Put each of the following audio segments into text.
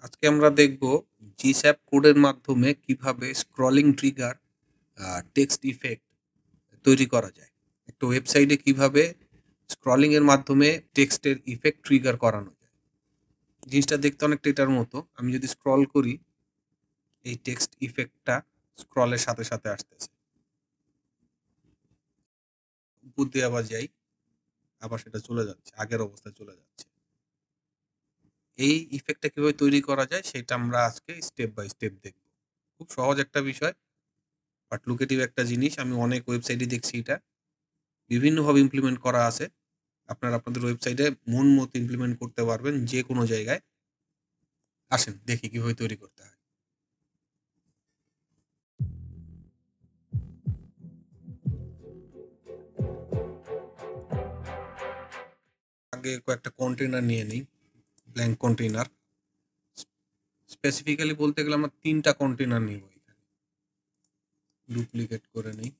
আজকে আমরা দেখব জিস্যাপ কোডের মাধ্যমে কিভাবে স্ক্রলিং ট্রিগার টেক্সট ইফেক্ট তৈরি করা যায়। একটা ওয়েবসাইটে কিভাবে স্ক্রলিং এর মাধ্যমে টেক্সটের ইফেক্ট ট্রিগার করানো যায়। জিনিসটা দেখতে অনেকটা এটার মতো। আমি যদি স্ক্রল করি, এই টেক্সট ইফেক্টটা স্ক্রলের সাথে সাথে আসতেছে। উপর দিয়ে আবার যাই, আবার সেটা চলে যাচ্ছে, আগের অবস্থায় চলে যাচ্ছে। এই ইফেক্টটা কিভাবে তৈরি করা যায় সেটা আমরা আজকে স্টেপ বাই স্টেপ দেখব। খুব সহজ একটা বিষয়, বাট লুকেটিভ একটা জিনিস। আমি অনেক ওয়েবসাইটে দেখছি এটা বিভিন্নভাবে ইমপ্লিমেন্ট করা আছে। আপনারা আপনাদের ওয়েবসাইটে মন মতো ইমপ্লিমেন্ট করতে পারবেন যে কোনো জায়গায়। আসেন দেখি কিভাবে তৈরি করতে হয়। আগে কয়েকটা কন্টেইনার নিয়ে নিই, ব্ল্যাঙ্ক কন্টেইনার। স্পেসিফিক্যালি বলতে গেলে আমরা ৩ টা কন্টেইনার নিব এখানে। ডুপ্লিকেট করে নিই।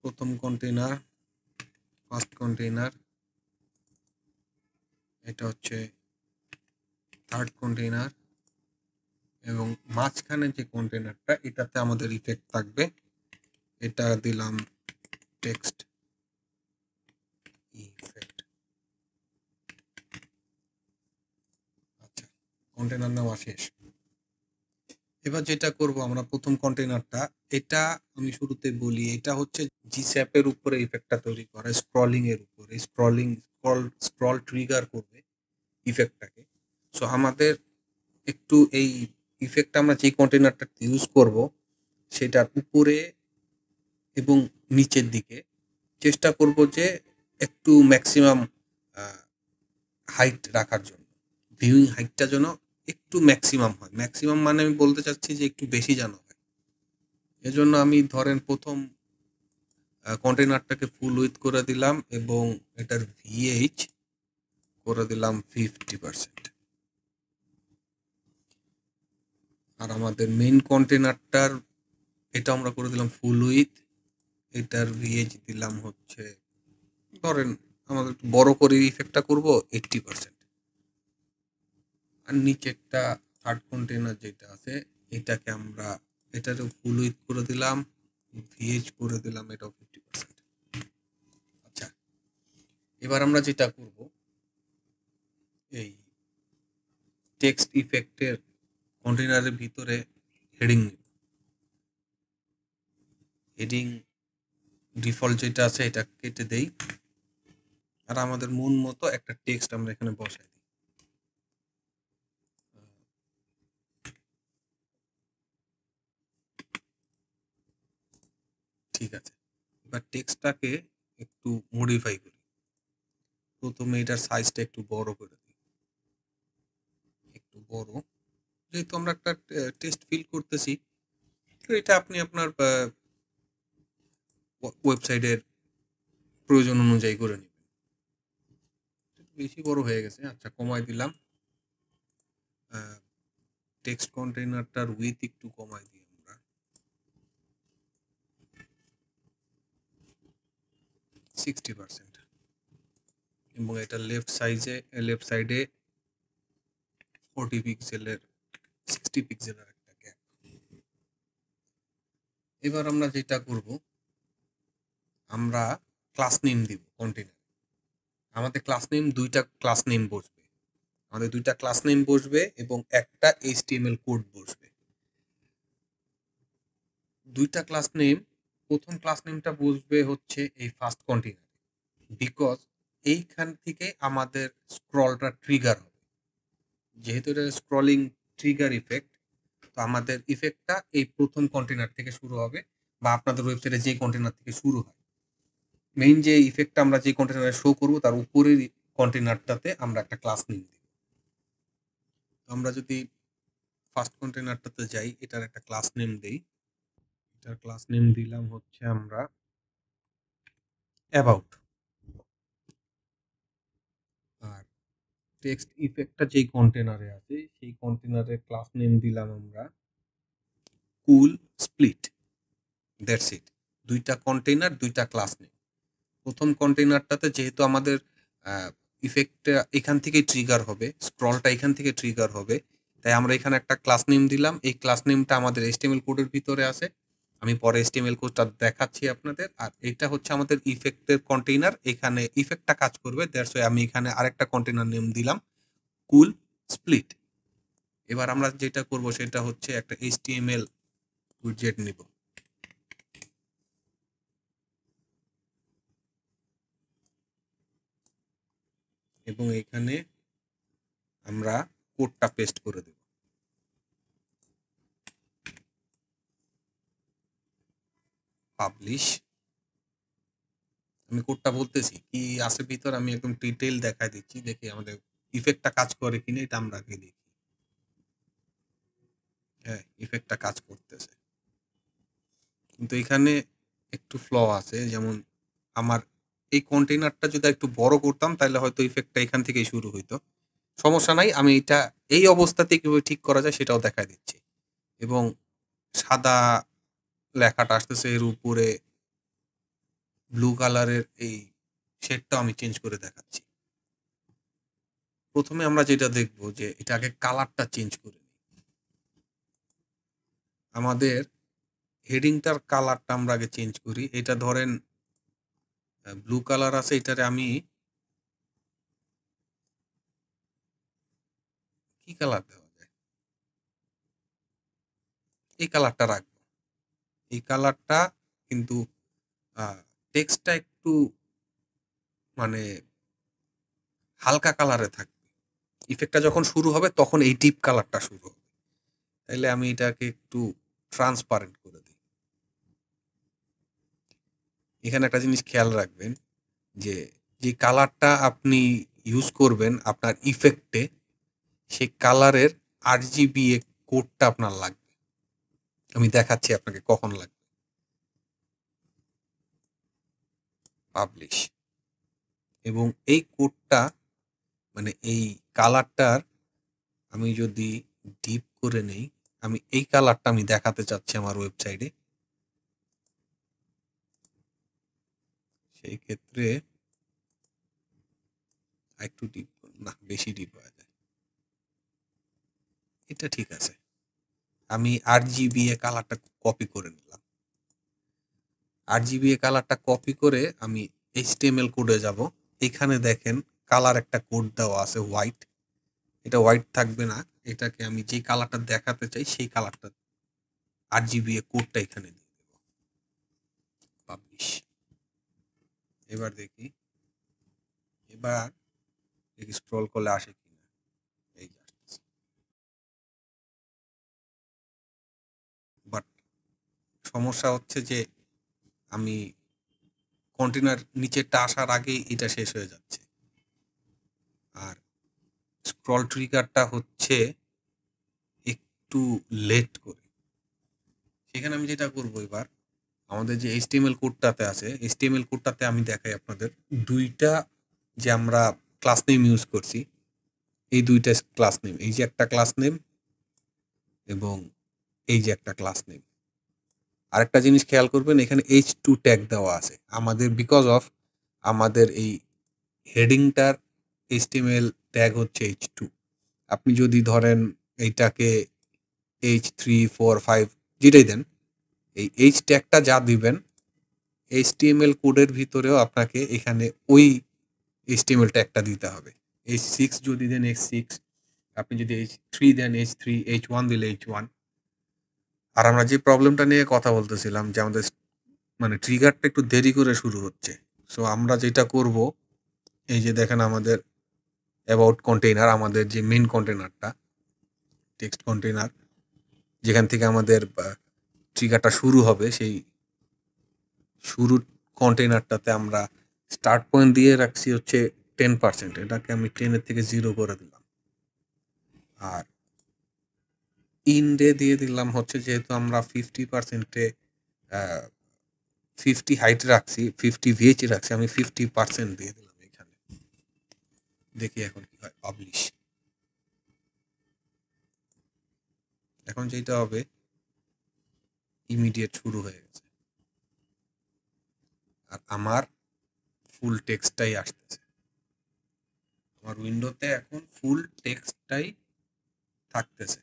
প্রথম কন্টেইনার, ফার্স্ট কন্টেইনার, এটা হচ্ছে থার্ড কন্টেইনার এবং মাঝখানে যে কন্টেইনারটা এটাতে আমাদের ইফেক্ট থাকবে। এটা দিলাম টেক্সট ইফেক্ট। আচ্ছা, কন্টেইনার নেওয়া শেষ। এবার যেটা করব আমরা প্রথম কন্টেইনারটা, এটা আমি শুরুতে বলি, এটা হচ্ছে জিস্যাপের উপরে ইফেক্টটা তৈরি করে, স্ক্রলিং এর উপরে। স্ক্রল ট্রিগার করবে ইফেক্টটাকে। সো আমাদের একটু এই ইফেক্টটা আমরা যে কন্টেইনারটা ইউজ করব সেটার উপরে এবং নিচের দিকে চেষ্টা করব যে একটু ম্যাক্সিমাম হাইট রাখার জন্য। ভিউইং হাইটটা যেন একটু ম্যাক্সিমাম হয়। ম্যাক্সিমাম মানে আমি বলতে চাচ্ছি যে একটু বেশি যেন হয়। এজন্য আমি ধরেন প্রথম কন্টেইনারটাকে ফুল উইথ করে দিলাম এবং এটার ভিএইচ করে দিলাম 50%। আর আমাদের মেইন কন্টেইনারটার এটা আমরা করে দিলাম ফুল উইথ। এটার ভিএইচ দিলাম হচ্ছে, ধরেন আমাদের একটু বড় করে ইফেক্টটা করব 80%। আর নিচেরটা থার্ড কন্টেইনার যেটা আছে এটাকে আমরা এটারও ফুল উইথ করে দিলাম, ভিএইচ করে দিলাম এটাও 50%। আচ্ছা, এবার আমরা যেটা করব, এই টেক্সট ইফেক্টের কন্টেইনারের ভিতরে হেডিং নিব। হেডিং ডিফল্ট যেটা আছে এটা কেটে দেই। আর আমাদের মন মতো একটা টেক্সট আমরা এখানে বসাই দিই। ঠিক আছে, এবার টেক্সটটাকে একটু মডিফাই করি। প্রথমে এটার সাইজটা একটু বড় করে দিই, একটু বড়। যেহেতু আমরা একটা টেস্ট ফিল করতেছি, তো এটা আপনি আপনার ওয়েবসাইটের প্রয়োজন অনুযায়ী করে নেবেন। বেশি বড় হয়ে গেছে, আচ্ছা কমাই দিলাম। টেক্সট কন্টেইনারটার উইথ একটু কমাই দিই আমরা 60%। এবং এটা লেফট সাইডে 40 পিক্সেলের 60 পিক্সেলের একটা গ্যাপ। এবার আমরা যেটা করব, আমরা ক্লাস নেম দিব কন্টেইনার। আমাদের ক্লাস নেম দুইটা ক্লাস নেম বসবে। আমাদের দুইটা ক্লাস নেম বসবে এবং একটা এইচটিএমএল কোড বসবে। দুইটা ক্লাস নেম, প্রথম ক্লাস নেমটা বসবে হচ্ছে এই ফার্স্ট কন্টেইনার, বিকজ এইখান থেকে আমাদের স্ক্রলটা ট্রিগার হবে। যেহেতু এটা স্ক্রলিং ট্রিগার ইফেক্ট, তো আমাদের ইফেক্টটা এই প্রথম কন্টেইনার থেকে শুরু হবে, বা আপনাদের ওয়েবসাইটে যে কন্টেইনার থেকে শুরু হয়। মেইন যে ইফেক্টটা আমরা যে কন্টেইনারে শো করব তার উপরের কন্টেইনারটাতে আমরা একটা ক্লাস নেম দিব। আমরা যদি ফার্স্ট কন্টেইনারটাতে যাই, এটার একটা ক্লাস নেম দেই। এটার ক্লাস নেম দিলাম হচ্ছে আমরা অ্যাবাউট। আর টেক্সট ইফেক্টটা যেই কন্টেইনারে আছে সেই কন্টেইনারের ক্লাস নেম দিলাম আমরা কুল স্প্লিট। That's it. দুইটা কন্টেইনার, দুইটা ক্লাস নেম। প্রথম কন্টেইনারটাতে যেহেতু আমাদের ইফেক্টটা এখান থেকেই ট্রিগার হবে, স্ক্রলটা এখান থেকে ট্রিগার হবে। তাই আমরা এখানে একটা ক্লাস নেম দিলাম। এই ক্লাস নেমটা আমাদের HTML কোডের ভিতরে আছে। আমি পরে HTML কোডটা দেখাচ্ছি আপনাদের। আর এটা হচ্ছে আমাদের ইফেক্টের কন্টেইনার। এখানে ইফেক্টটা কাজ করবে। দ্যাটস ওয়াই আমি এখানে আরেকটা কন্টেইনার নেম দিলাম কুল স্প্লিট। এবার আমরা যেটা করব সেটা হচ্ছে একটা HTML উইডজেট নিব। এবং এখানে আমরা কোডটা পেস্ট করে দেব। পাবলিশ। আমি কোডটা বলতেছি কি আছে ভিতর, আমি একদম ডিটেইল দেখাই দিচ্ছি। দেখি আমাদের ইফেক্টটা কাজ করে কিনা, এটা আমরা আগে দেখি। হ্যাঁ, ইফেক্টটা কাজ করতেছে, কিন্তু এখানে একটু ফ্ল আছে। যেমন আমার এই কন্টেইনারটা যদি একটু বড় করতাম তাহলে হয়তো ইফেক্টটা এখান থেকেই শুরু হইতো। সমস্যা নাই, আমি এটা এই অবস্থাতে কিভাবে ঠিক করা যায় সেটাও দেখাই দিচ্ছি। এবং সাদা লেখাটা আসতেছে, এর উপরে ব্লু কালারের এই শেডটাও আমি চেঞ্জ করে দেখাচ্ছি। প্রথমে আমরা যেটা দেখব যে এটা আগে কালারটা চেঞ্জ করে নিই। আমাদের হেডিংটার কালারটা আমরা আগে চেঞ্জ করি। এটা ধরেন ব্লু কালার আছে, এটারে আমি কি কালার দেওয়া যায়, এই কালারটা রাখবো। এই কালারটা কিন্তু টেক্সটটা একটু মানে হালকা কালারে থাকবে। ইফেক্টটা যখন শুরু হবে তখন এই ডিপ কালারটা শুরু হবে। তাইলে আমি এটাকে একটু ট্রান্সপারেন্ট করে দিই। এখানে একটা জিনিস খেয়াল রাখবেন যে যে কালারটা আপনি ইউজ করবেন আপনার ইফেক্টে, সেই কালারের RGBA কোডটা আপনার লাগবে। আমি দেখাচ্ছি আপনাকে কখন লাগবে। পাবলিশ। এবং এই কোডটা মানে এই কালারটার আমি যদি ডিপ করে নেই, আমি এই কালারটা আমি দেখাতে চাচ্ছি আমার ওয়েবসাইটে। সেই ক্ষেত্রে একটু ডিপ না, বেশি ডিপ হয়ে যায়। এটা ঠিক আছে। আমি RGBA কালারটা কপি করে নিলাম। RGBA কালারটা কপি করে আমি HTML কোডে যাব। এখানে দেখেন কালার একটা কোড দেওয়া আছে হোয়াইট। এটা হোয়াইট থাকবে না, এটাকে আমি যে কালারটা দেখাতে চাই সেই কালারটা RGBA কোডটা এখানে দিয়ে দেব। পাবলিশ। এবার দেখি, এবার দেখি স্ক্রল করলে আসে কিনা। এই যে আসতেছে। বাট সমস্যা হচ্ছে যে আমি কন্টেনার নিচেরটা আসার আগেই এটা শেষ হয়ে যাচ্ছে। আর স্ক্রল ট্রিগারটা হচ্ছে একটু লেট করে। সেখানে আমি যেটা করব এবার, আমাদের যে HTML কোডটাতে আছে, HTML কোডটাতে আমি দেখাই আপনাদের দুইটা যে আমরা ক্লাস নেম ইউজ করছি, এই দুইটা ক্লাস নেম, এই যে একটা ক্লাস নেম এবং এই যে একটা ক্লাস নেম। আরেকটা জিনিস খেয়াল করবেন, এখানে H2 ট্যাগ দেওয়া আছে আমাদের, বিকজ অফ আমাদের এই হেডিংটার HTML ট্যাগ হচ্ছে H2। আপনি যদি ধরেন এইটাকে H3, 4, 5 যেটাই দেন, এই H ট্যাগটা যা দিবেন HTML কোডের ভিতরেও আপনাকে এখানে ওই HTML ট্যাগটা দিতে হবে। H6 যদি দেন H6, আপনি যদি H3 দেন H3, H1 দিলে H1। আর আমরা যে প্রবলেমটা নিয়ে কথা বলতেছিলাম যে আমাদের মানে ট্রিগারটা একটু দেরি করে শুরু হচ্ছে। সো আমরা যেটা করব, এই যে দেখেন আমাদের অ্যাবাউট কন্টেইনার, আমাদের যে মেইন কন্টেইনারটা টেক্সট কন্টেইনার, যেখান থেকে আমাদের ট্রিগারটা শুরু হবে, সেই শুরুর কন্টেইনারটাতে আমরা স্টার্ট পয়েন্ট দিয়ে রাখছি হচ্ছে 10%। এটাকে আমি 10-এর থেকে 0 করে দিলাম। আর ইন্ডে দিয়ে দিলাম হচ্ছে, যেহেতু আমরা 50%-এ 50 হাইট রাখছি, 50 VH রাখছি, আমি 50% দিয়ে দিলাম এখানে। দেখি এখন কি হয়। পাবলিশ। এখন যেটা হবে, ইমিডিয়েট শুরু হয়ে গেছে আর আমার ফুল টেক্সটটাই আসতেছে। আমার উইন্ডোতে এখন ফুল টেক্সটটাই থাকতেছে।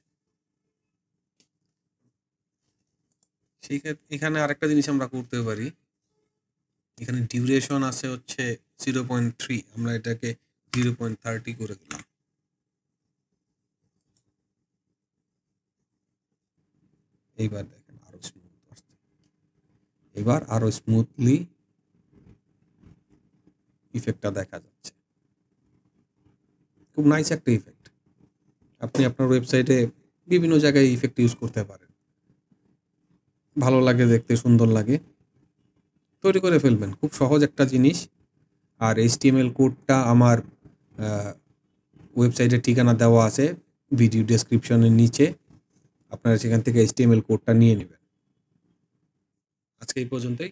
এখানে আরেকটা জিনিস আমরা করতে পারি, এখানে ডিউরেশন আছে হচ্ছে 0.3, আমরা এটাকে 0.30 করে দিলাম। এইবার দেখেন আরো স্মুথ আসছে, এবার আরো স্মুথলি ইফেক্টটা দেখা যাচ্ছে। খুব নাইস একটা ইফেক্ট। আপনি আপনার ওয়েবসাইটে বিভিন্ন জায়গায় ইফেক্ট ইউজ করতে পারেন, ভালো লাগে দেখতে, সুন্দর লাগে, তৈরি করে ফেলবেন। খুব সহজ একটা জিনিস। আর HTML কোডটা আমার ওয়েবসাইটের ঠিকানা দেওয়া আছে ভিডিও ডেসক্রিপশনের নিচে, আপনারা সেখান থেকে HTML কোডটা নিয়ে নেবেন। আজকে এই পর্যন্তই,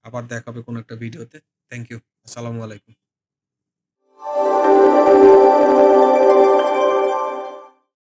আবার দেখা হবে কোনো একটা ভিডিওতে। Thank you. আসসালামু আলাইকুম।